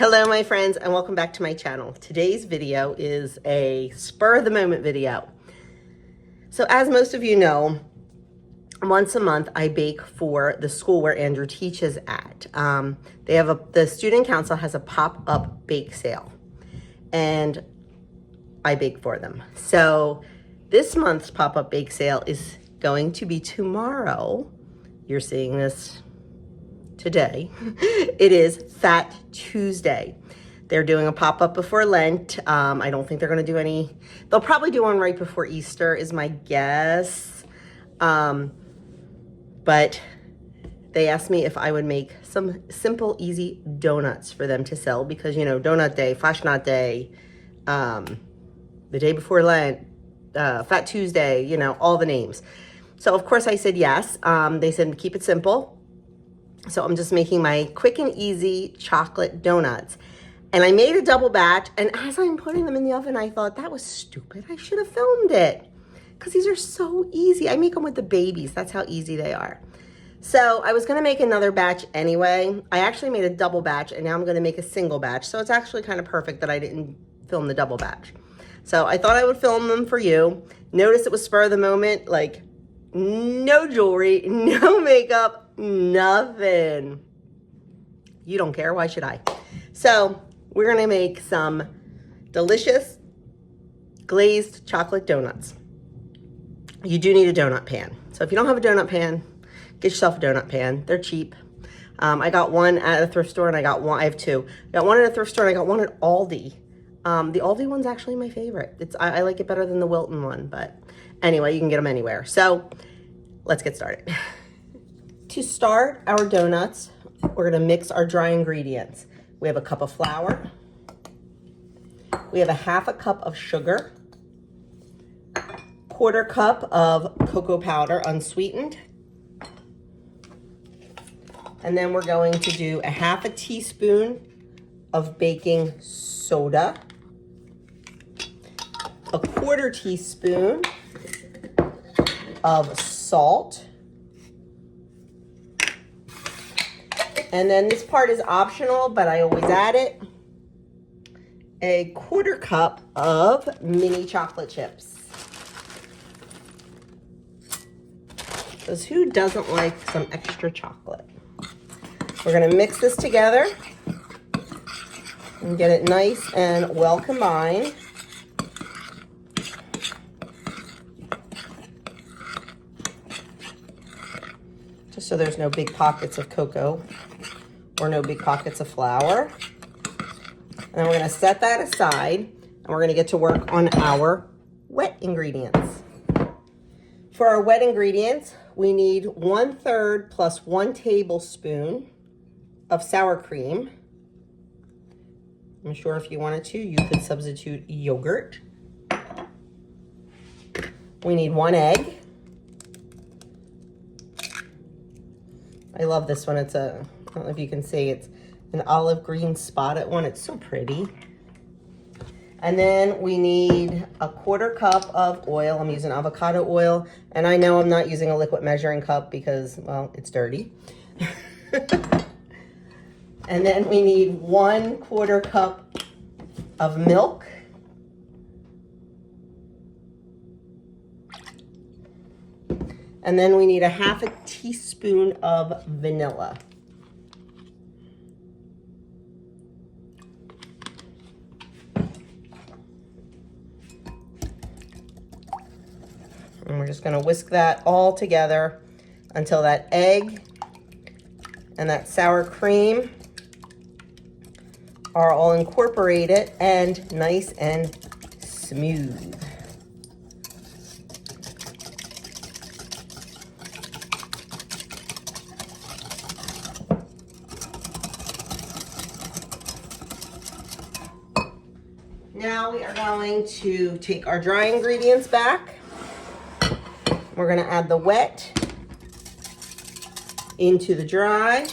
Hello my friends and welcome back to my channel. Today's video is a spur of the moment video. So as most of you know, once a month I bake for the school where Andrew teaches at. The student council has a pop-up bake sale and I bake for them. So this month's pop-up bake sale is going to be tomorrow. You're seeing this today. It is Fat Tuesday. They're doing a pop-up before Lent. I don't think they're going to do any. They'll probably do one right before Easter is my guess. But they asked me if I would make some simple, easy donuts for them to sell because, you know, Donut Day, Fashionat Day, the day before Lent, Fat Tuesday, you know, all the names. So, of course, I said yes. They said keep it simple. So I'm just making my quick and easy chocolate donuts. And I made a double batch, and as I'm putting them in the oven, I thought, that was stupid. I should have filmed it, because these are so easy. I make them with the babies. That's how easy they are. So I was going to make another batch anyway. I actually made a double batch, and now I'm going to make a single batch. So it's actually kind of perfect that I didn't film the double batch. So I thought I would film them for you. Notice it was spur of the moment, like no jewelry, no makeup, nothing. You don't care, why should I? So we're gonna make some delicious glazed chocolate donuts. You do need a donut pan. So if you don't have a donut pan, get yourself a donut pan. They're cheap. I got one at a thrift store and I got one, I have two. I got one at a thrift store and I got one at Aldi. The Aldi one's actually my favorite. I like it better than the Wilton one, but anyway, you can get them anywhere. So let's get started. To start our donuts, we're gonna mix our dry ingredients. We have a cup of flour. We have a half a cup of sugar, quarter cup of cocoa powder, unsweetened. And then we're going to do a half a teaspoon of baking soda, a quarter teaspoon of salt. And then this part is optional, but I always add it. A quarter cup of mini chocolate chips. Because who doesn't like some extra chocolate? We're gonna mix this together and get it nice and well combined. Just so there's no big pockets of cocoa or no big pockets of flour. And then we're gonna set that aside and we're gonna get to work on our wet ingredients. For our wet ingredients, we need 1/3 plus 1 tablespoon of sour cream. I'm sure if you wanted to, you could substitute yogurt. We need 1 egg. I love this one. It's I don't know if you can see, it's an olive green spotted one. It's so pretty. And then we need a quarter cup of oil. I'm using avocado oil. And I know I'm not using a liquid measuring cup because, well, it's dirty. And then we need 1/4 cup of milk. And then we need a half a teaspoon of vanilla. And we're just gonna whisk that all together until that egg and that sour cream are all incorporated and nice and smooth. Now we are going to take our dry ingredients back. We're going to add the wet into the dry.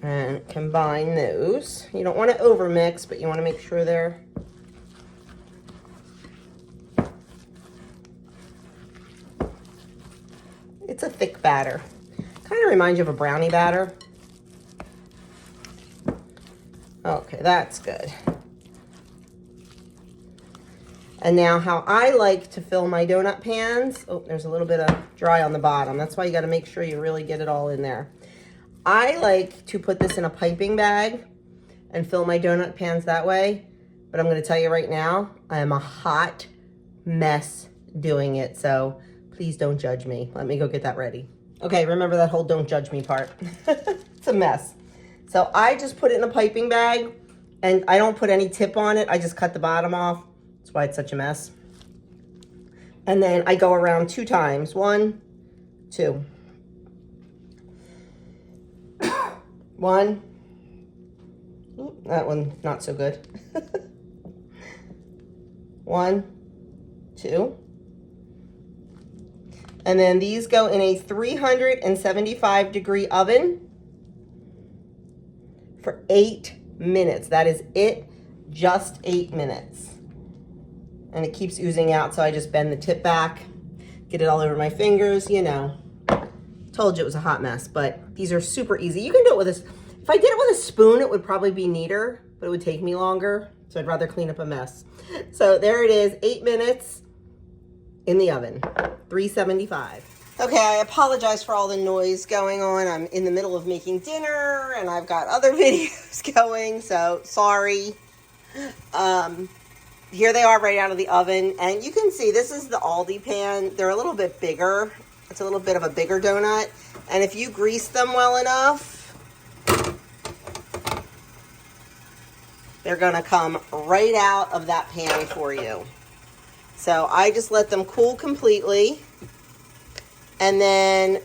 And combine those. You don't want to overmix, but you want to make sure they're It's a thick batter. Kind of reminds you of a brownie batter. Okay, that's good. And now how I like to fill my donut pans, oh, there's a little bit of dry on the bottom. That's why you gotta make sure you really get it all in there. I like to put this in a piping bag and fill my donut pans that way. But I'm gonna tell you right now, I am a hot mess doing it. So please don't judge me. Let me go get that ready. Okay, remember that whole don't judge me part. It's a mess. So I just put it in a piping bag and I don't put any tip on it. I just cut the bottom off. That's why it's such a mess. And then I go around 2 times. 1, 2. 1. Ooh, that one not so good. 1, 2. And then these go in a 375-degree oven for 8 minutes. That is it, just 8 minutes. And it keeps oozing out, so I just bend the tip back, get it all over my fingers, you know. Told you it was a hot mess, but these are super easy. You can do it with this. If I did it with a spoon, it would probably be neater, but it would take me longer, so I'd rather clean up a mess. So there it is, 8 minutes in the oven, 375. Okay, I apologize for all the noise going on. I'm in the middle of making dinner, and I've got other videos going, so sorry. Here they are right out of the oven, and you can see this is the Aldi pan. They're a little bit bigger. It's a little bit of a bigger donut, and if you grease them well enough, they're gonna come right out of that pan for you. So I just let them cool completely, and then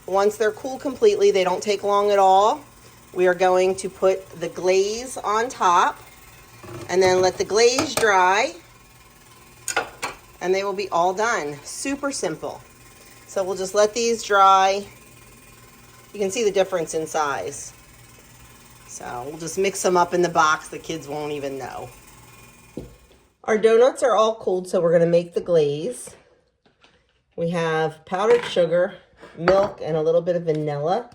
once they're cool completely, they don't take long at all, we are going to put the glaze on top and then let the glaze dry, and they will be all done. Super simple. So we'll just let these dry. You can see the difference in size. So we'll just mix them up in the box. The kids won't even know. Our donuts are all cooled, so we're gonna make the glaze. We have powdered sugar, milk, and a little bit of vanilla.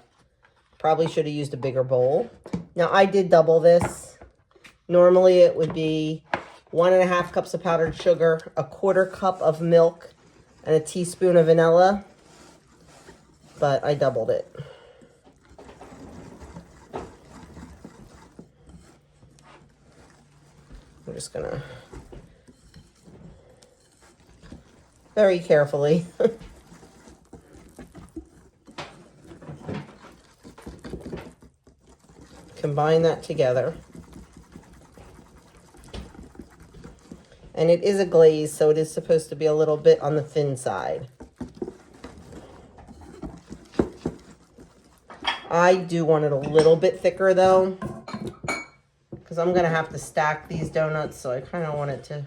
Probably should have used a bigger bowl. Now I did double this. Normally it would be 1.5 cups of powdered sugar, 1/4 cup of milk, and a teaspoon of vanilla, but I doubled it. I'm just gonna very carefully combine that together. And it is a glaze, so it is supposed to be a little bit on the thin side. I do want it a little bit thicker though, because I'm gonna have to stack these donuts, so I kind of want it to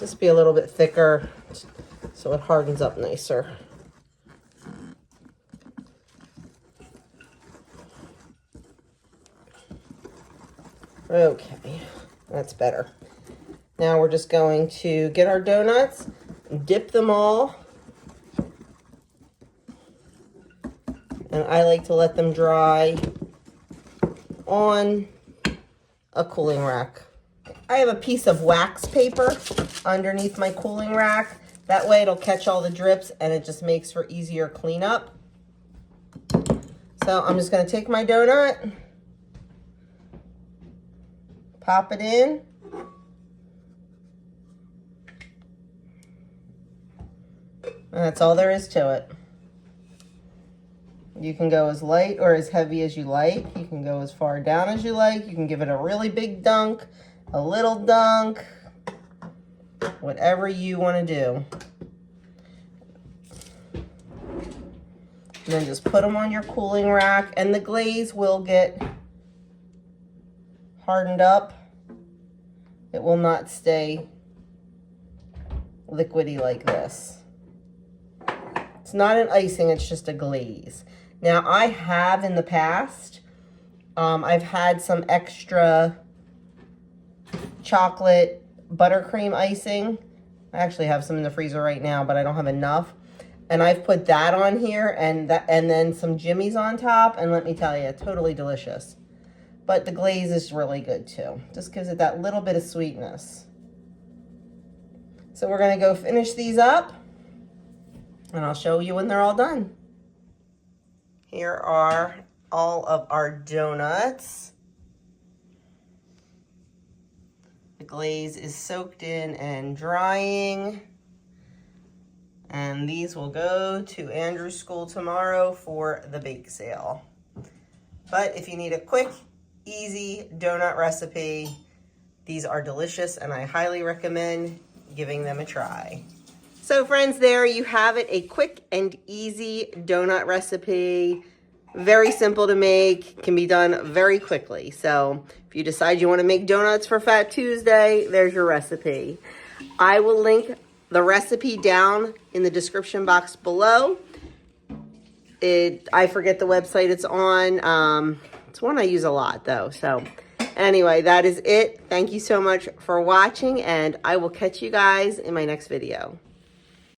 just be a little bit thicker so it hardens up nicer. Okay, that's better. Now we're just going to get our donuts, dip them all, and I like to let them dry on a cooling rack. I have a piece of wax paper underneath my cooling rack. That way it'll catch all the drips and it just makes for easier cleanup. So I'm just gonna take my donut, pop it in, and that's all there is to it. You can go as light or as heavy as you like. You can go as far down as you like. You can give it a really big dunk, a little dunk, whatever you want to do. And then just put them on your cooling rack, and the glaze will get hardened up. It will not stay liquidy like this. It's not an icing, it's just a glaze. Now I have in the past, I've had some extra chocolate buttercream icing. I actually have some in the freezer right now, but I don't have enough. And I've put that on here and then some jimmies on top. And let me tell you, totally delicious. But the glaze is really good too. Just gives it that little bit of sweetness. So we're gonna go finish these up and I'll show you when they're all done. Here are all of our donuts. The glaze is soaked in and drying. And these will go to Andrew's school tomorrow for the bake sale. But if you need a quick, easy donut recipe, these are delicious and I highly recommend giving them a try. So friends, there you have it, a quick and easy donut recipe. Very simple to make, can be done very quickly. So if you decide you want to make donuts for Fat Tuesday, there's your recipe. I will link the recipe down in the description box below. I forget the website it's on. It's one I use a lot though. So anyway, that is it. Thank you so much for watching and I will catch you guys in my next video.